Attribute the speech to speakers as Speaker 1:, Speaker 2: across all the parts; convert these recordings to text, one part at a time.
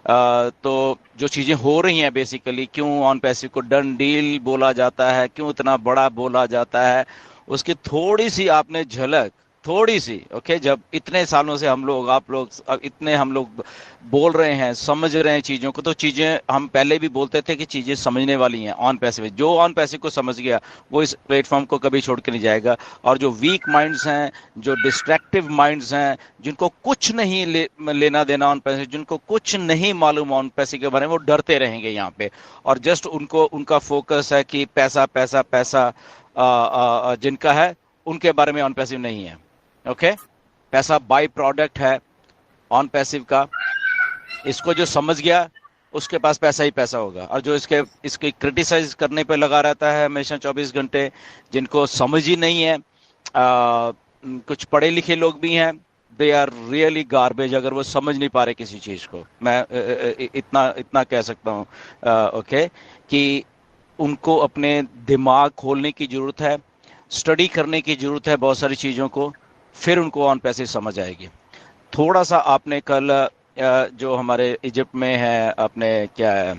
Speaker 1: तो जो चीजें हो रही हैं बेसिकली, क्यों ऑन पैसिव को डन डील बोला जाता है, क्यों इतना बड़ा बोला जाता है, उसकी थोड़ी सी आपने झलक, थोड़ी सी, ओके। जब इतने सालों से हम लोग, आप लोग, अब इतने हम लोग बोल रहे हैं, समझ रहे हैं चीजों को, तो चीजें हम पहले भी बोलते थे कि चीजें समझने वाली हैं ऑन पैसिव। जो ऑन पैसिव को समझ गया वो इस प्लेटफॉर्म को कभी छोड़ के नहीं जाएगा। और जो वीक माइंड्स हैं, जो डिस्ट्रैक्टिव माइंड्स हैं, जिनको कुछ नहीं लेना देना ऑन पैसे, जिनको कुछ नहीं मालूम ऑन पैसे के बारे में, वो डरते रहेंगे यहाँ पे। और जस्ट उनको, उनका फोकस है कि पैसा पैसा पैसा, जिनका है उनके बारे में ऑन पैसिव नहीं है। ओके, पैसा बाई प्रोडक्ट है ऑन पैसिव का। इसको जो समझ गया उसके पास पैसा ही पैसा होगा। और जो इसके इसकी क्रिटिसाइज करने पे लगा रहता है हमेशा 24 घंटे, जिनको समझ ही नहीं है, कुछ पढ़े लिखे लोग भी हैं, दे आर रियली गार्बेज अगर वो समझ नहीं पा रहे किसी चीज को। मैं इतना इतना कह सकता हूँ, ओके, कि उनको अपने दिमाग खोलने की जरूरत है, स्टडी करने की जरूरत है बहुत सारी चीजों को, फिर उनको ऑन पैसे समझ आएगी। थोड़ा सा आपने कल जो हमारे इजिप्ट में है अपने, क्या है,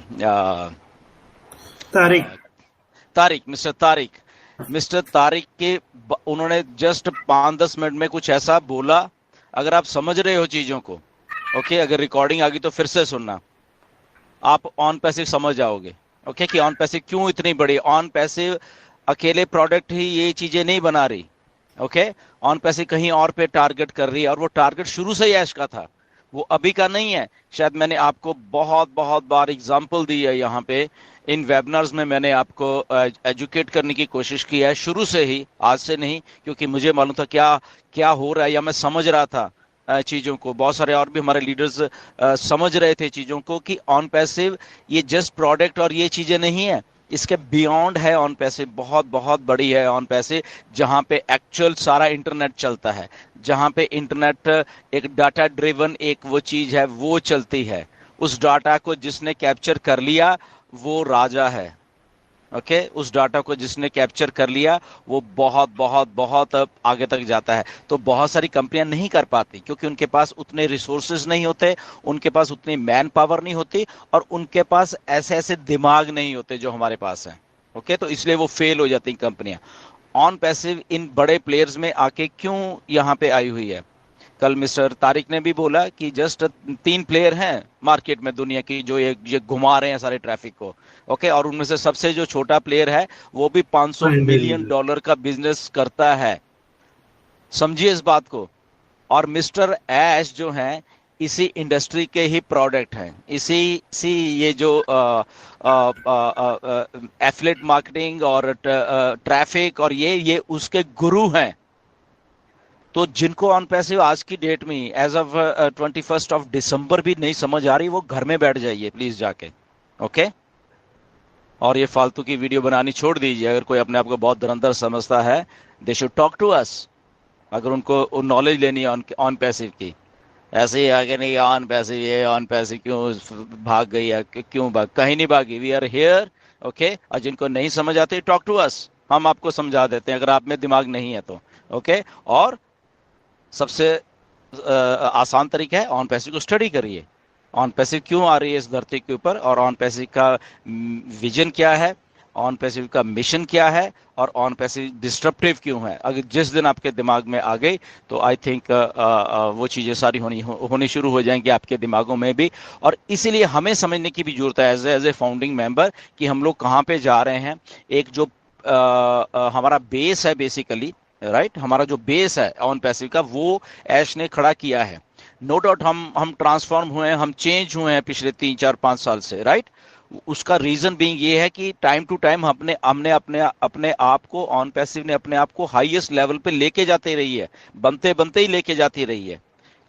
Speaker 2: तारिक।
Speaker 1: तारिक, मिस्टर तारिक के उन्होंने जस्ट 5-10 मिनट में कुछ ऐसा बोला। अगर आप समझ रहे हो चीजों को, ओके, अगर रिकॉर्डिंग आ गई तो फिर से सुनना, आप ऑन पैसिव समझ जाओगे। ओके, कि ऑन पैसिव क्यों इतनी बड़ी। ऑन पैसिव अकेले प्रोडक्ट ही ये चीजें नहीं बना रही। ओके, ऑन पैसिव कहीं और पे टारगेट कर रही है, और वो टारगेट शुरू से ही ऐश का था, वो अभी का नहीं है। शायद मैंने आपको बहुत बहुत बार एग्जांपल दी है यहाँ पे, इन वेबिनार्स में मैंने आपको एजुकेट करने की कोशिश की है शुरू से ही, आज से नहीं, क्योंकि मुझे मालूम था क्या क्या हो रहा है, या मैं समझ रहा था चीजों को। बहुत सारे और भी हमारे लीडर्स समझ रहे थे चीजों को कि ऑन पैसिव ये जस्ट प्रोडक्ट और ये चीजें नहीं है, इसके बियॉन्ड है ऑन पैसिव, बहुत बहुत बड़ी है ऑन पैसिव। जहां पे एक्चुअल सारा इंटरनेट चलता है, जहां पे इंटरनेट एक डाटा ड्रिवन एक वो चीज है, वो चलती है। उस डाटा को जिसने कैप्चर कर लिया वो राजा है। ओके, उस डाटा को जिसने कैप्चर कर लिया वो बहुत बहुत बहुत अब आगे तक जाता है। तो बहुत सारी कंपनियां नहीं कर पाती क्योंकि उनके पास उतने रिसोर्सेज नहीं होते, उनके पास उतनी मैन पावर नहीं होती, और उनके पास ऐसे ऐसे दिमाग नहीं होते जो हमारे पास है। ओके, तो इसलिए वो फेल हो जाती कंपनियां। ऑन पैसिव इन बड़े प्लेयर्स में आके क्यों यहाँ पे आई हुई है। कल मिस्टर तारिक ने भी बोला कि जस्ट 3 प्लेयर हैं मार्केट में दुनिया की जो ये घुमा रहे हैं सारे ट्रैफिक को। ओके, और उनमें से सबसे जो छोटा प्लेयर है वो भी 500
Speaker 2: हाँ जी,
Speaker 1: मिलियन डॉलर का बिजनेस करता है। समझिए इस बात को। और मिस्टर ऐश जो हैं इसी इंडस्ट्री के ही प्रोडक्ट हैं, इसी इसी ये जो एफिलिएट मार्केटिंग और ट्रैफिक और ये उसके गुरु हैं। तो जिनको ऑन पैसिव आज की डेट में एज ऑफ 21 दिसंबर भी नहीं समझ आ रही, वो घर में बैठ जाइए प्लीज जाके। ओके, और ये फालतू की वीडियो बनानी छोड़ दीजिए। अगर कोई अपने आप को बहुत धुरंधर समझता है, they should talk to us. अगर उनको नॉलेज लेनी है ऑन पैसिव की, ऐसे ही आगे नहीं ऑन पैसिव, ये ऑन पैसिव क्यों भाग गई है, क्यों भाग, कहीं नहीं भागी, वी आर हियर। ओके, और जिनको नहीं समझ आती टॉक टू अस, हम आपको समझा देते हैं अगर आप में दिमाग नहीं है तो। ओके, और सबसे आसान तरीका है, ऑन पैसिव को स्टडी करिए। ऑन पैसिव क्यों आ रही है इस धरती के ऊपर, और ऑन पैसिव का विजन क्या है, ऑन पैसिव का मिशन क्या है, और ऑन पैसिव डिस्ट्रप्टिव क्यों है। अगर जिस दिन आपके दिमाग में आ गई तो आई थिंक वो चीज़ें सारी होनी शुरू हो जाएंगी आपके दिमागों में भी। और इसीलिए हमें समझने की भी जरूरत है एज ए फाउंडिंग मेंबर कि हम लोग कहाँ पे जा रहे हैं। एक जो हमारा बेस है बेसिकली, राइट, हमारा जो बेस है ऑन पैसिव का, वो ऐश ने खड़ा किया है। नो डाउट हम ट्रांसफॉर्म हुए हैं, हम चेंज हुए हैं पिछले 3 4 5 साल से, राइट। उसका रीजन बीइंग ये है कि टाइम टू टाइम हमने हमने अपने अपने आप को, ऑन पैसिव ने अपने आप को हाईएस्ट लेवल पे लेके जाते रही है, बनते बनते ही लेके जाती रही है।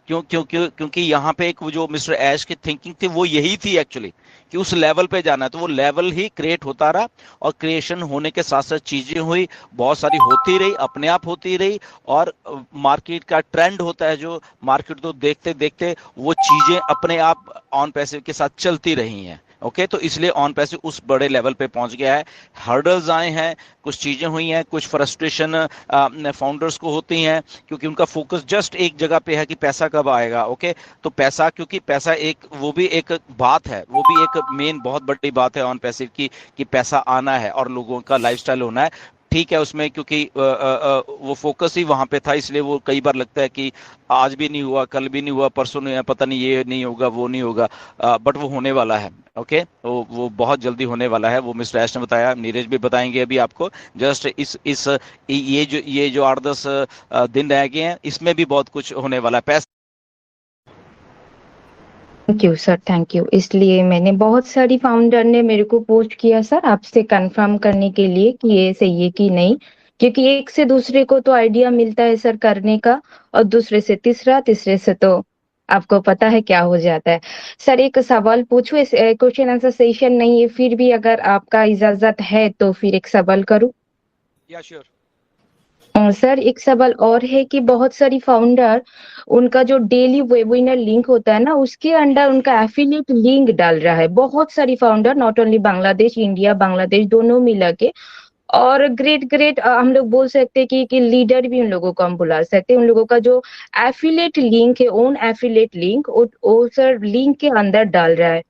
Speaker 1: क्यों क्यों क्यों क्योंकि यहाँ पे एक वो जो मिस्टर ऐश की थिंकिंग थी वो यही थी एक्चुअली, कि उस लेवल पे जाना है, तो वो लेवल ही क्रिएट होता रहा। और क्रिएशन होने के साथ साथ चीजें हुई, बहुत सारी होती रही, अपने आप होती रही। और मार्केट का ट्रेंड होता है जो मार्केट, तो देखते देखते वो चीजें अपने आप ऑन पैसिव के साथ चलती रही हैं। ओके, तो इसलिए ऑन पैसिव उस बड़े लेवल पे पहुंच गया है। हर्डल्स आए हैं, कुछ चीजें हुई हैं, कुछ फ्रस्ट्रेशन फाउंडर्स को होती हैं, क्योंकि उनका फोकस जस्ट एक जगह पे है कि पैसा कब आएगा। ओके, तो पैसा, क्योंकि पैसा एक, वो भी एक बात है, वो भी एक मेन बहुत बड़ी बात है ऑन पैसिव की, कि पैसा आना है और लोगों का लाइफस्टाइल होना है। ठीक है, उसमें क्योंकि वो फोकस ही वहां पे था, इसलिए वो कई बार लगता है कि आज भी नहीं हुआ, कल भी नहीं हुआ, परसों नहीं हुआ, पता नहीं ये नहीं होगा, वो नहीं होगा, बट वो होने वाला है। ओके, तो वो बहुत जल्दी होने वाला है। वो मिस्टर ऐश ने बताया, नीरज भी बताएंगे अभी आपको। जस्ट इस ये जो 8-10 दिन रह गए हैं, इसमें भी बहुत कुछ होने वाला है। पैसा
Speaker 2: thank you sir, thank you. इसलिए मैंने बहुत सारी फाउंडर ने मेरे को पोस्ट किया सर आपसे कंफर्म करने के लिए कि ये सही है कि नहीं, क्योंकि एक से दूसरे को तो आइडिया मिलता है सर करने का, और दूसरे से तीसरा, तीसरे से तो आपको पता है क्या हो जाता है। सर एक सवाल पूछूं, क्वेश्चन आंसर सेशन नहीं है, फिर भी अगर आपका इजाजत है तो फिर एक सवाल करूं।
Speaker 1: या श्योर।
Speaker 2: सर एक सवाल और है कि बहुत सारी फाउंडर उनका जो डेली वेबिनार लिंक होता है ना, उसके अंडर उनका एफिलिएट लिंक डाल रहा है। बहुत सारी founder, not only Bangladesh, India Bangladesh दोनों मिला के, और ग्रेट ग्रेट हम लोग बोल सकते हैं कि लीडर भी उन लोगों को हम बुला सकते हैं। उन लोगों का जो एफिलिएट लिंक है, ओन एफिलिएट लिंक, वो सर लिंक के अंदर डाल रहा है।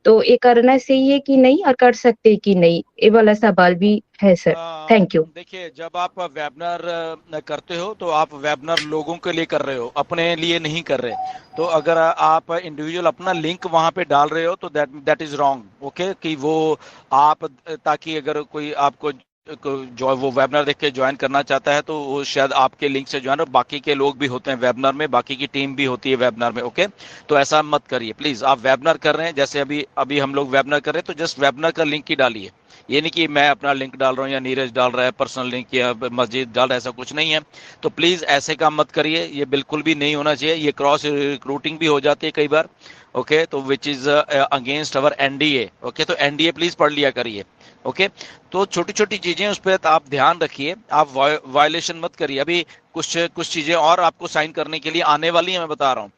Speaker 2: तो ये करना सही है कि नहीं, और कर सकते हैं कि नहीं, ये वाला सवाल भी है सर। Thank you.
Speaker 1: देखिए, जब आप वेबिनार करते हो तो आप वेबिनार लोगों के लिए कर रहे हो, अपने लिए नहीं कर रहे। तो अगर आप इंडिविजुअल अपना लिंक वहां पे डाल रहे हो तो दैट इज रॉन्ग। ओके, कि वो आप, ताकि अगर कोई आपको जो वो वेबिनार देख के ज्वाइन करना चाहता है तो वो शायद आपके लिंक से ज्वाइन हो, बाकी के लोग भी होते हैं वेबिनार में, बाकी की टीम भी होती है वेबिनार में। ओके, तो ऐसा मत करिए प्लीज। आप वेबिनार कर रहे हैं, जैसे अभी अभी हम लोग वेबिनार कर रहे हैं, तो जस्ट वेबिनार का लिंक ही डालिए। ये नहीं कि मैं अपना लिंक डाल रहा हूँ या नीरज डाल रहा है पर्सनल लिंक या मस्जिद डाल रहा है, ऐसा कुछ नहीं है। तो प्लीज ऐसे काम मत करिए, ये बिल्कुल भी नहीं होना चाहिए। ये क्रॉस रिक्रूटिंग भी हो जाती है कई बार। ओके, तो which is against our NDA. Okay, तो एनडीए प्लीज पढ़ लिया करिए। ओके, तो छोटी छोटी चीजें उस पर आप ध्यान रखिए, आप वायलेशन मत करिए। अभी कुछ कुछ चीजें और आपको साइन करने के लिए आने वाली है, मैं बता रहा हूँ।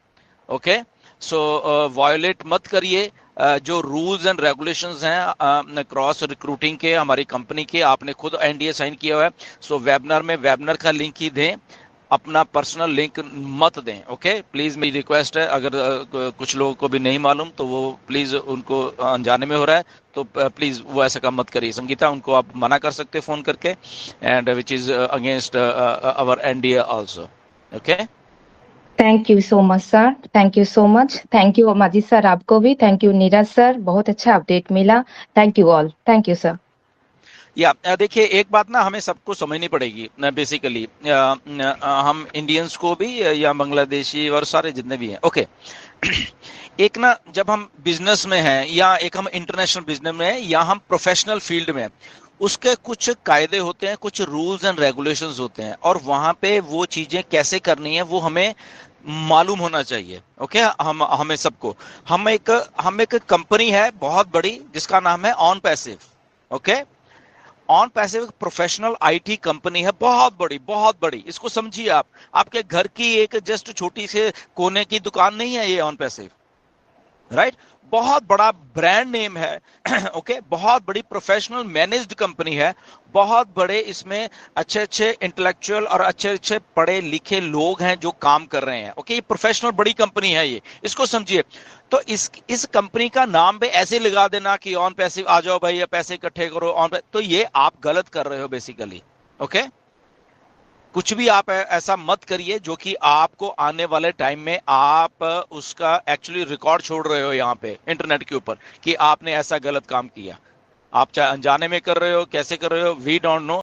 Speaker 1: ओके, सो वायोलेट मत करिए जो रूल्स एंड रेगुलेशंस हैं क्रॉस रिक्रूटिंग के, हमारी कंपनी के। आपने खुद एनडीए साइन किया हुआ है, सो वेबिनार में वेबिनार का लिंक ही दें, अपना पर्सनल लिंक मत दें। ओके, प्लीज मेरी रिक्वेस्ट है। अगर कुछ लोगों को भी नहीं मालूम तो वो प्लीज, उनको अनजाने में हो रहा है, तो प्लीज वो ऐसा काम मत करिए। संगीता, उनको आप मना कर सकते हैं फोन करके, and which is against our NDA also. Okay,
Speaker 2: thank you so much sir, thank you so much. Thank you Majid sir, आपको भी थैंक यू। नीरज सर, बहुत अच्छा अपडेट मिला। Thank you all, thank you sir.
Speaker 1: या देखिए, एक बात ना हमें सबको समझनी पड़ेगी बेसिकली, हम इंडियंस को भी या बांग्लादेशी और सारे जितने भी हैं। ओके, एक ना, जब हम बिजनेस में हैं, या एक हम इंटरनेशनल बिजनेस में हैं, या हम प्रोफेशनल फील्ड में हैं, उसके कुछ कायदे होते हैं, कुछ रूल्स एंड रेगुलेशंस होते हैं, और वहां पे वो चीजें कैसे करनी है वो हमें मालूम होना चाहिए। ओके, हम हमें सबको, हम एक कंपनी है बहुत बड़ी जिसका नाम है on passive. Okay, on passive एक प्रोफेशनल आईटी कंपनी है, बहुत बड़ी, बहुत बड़ी। इसको समझिए आप, आपके घर की एक जस्ट छोटी से कोने की दुकान नहीं है ये ऑन पैसिव, राइट? बहुत बड़ा ब्रांड नेम है। ओके, बहुत बड़ी प्रोफेशनल मैनेज्ड कंपनी है, बहुत बड़े इसमें अच्छे अच्छे इंटेलेक्चुअल और अच्छे अच्छे पढ़े लिखे लोग हैं जो काम कर रहे हैं। ओके, ये प्रोफेशनल बड़ी कंपनी है ये, इसको समझिए। तो इस कंपनी का नाम भी ऐसे लगा देना कि ऑन पैसिव आ जाओ भाई, या पैसे इकट्ठे करो ऑन, तो ये आप गलत कर रहे हो बेसिकली। ओके, कुछ भी आप ऐसा मत करिए जो कि आपको आने वाले टाइम में आप उसका एक्चुअली रिकॉर्ड छोड़ रहे हो यहाँ पे इंटरनेट के ऊपर, कि आपने ऐसा गलत काम किया। आप चाहे अनजाने में कर रहे हो, कैसे कर रहे हो, वी डोंट नो।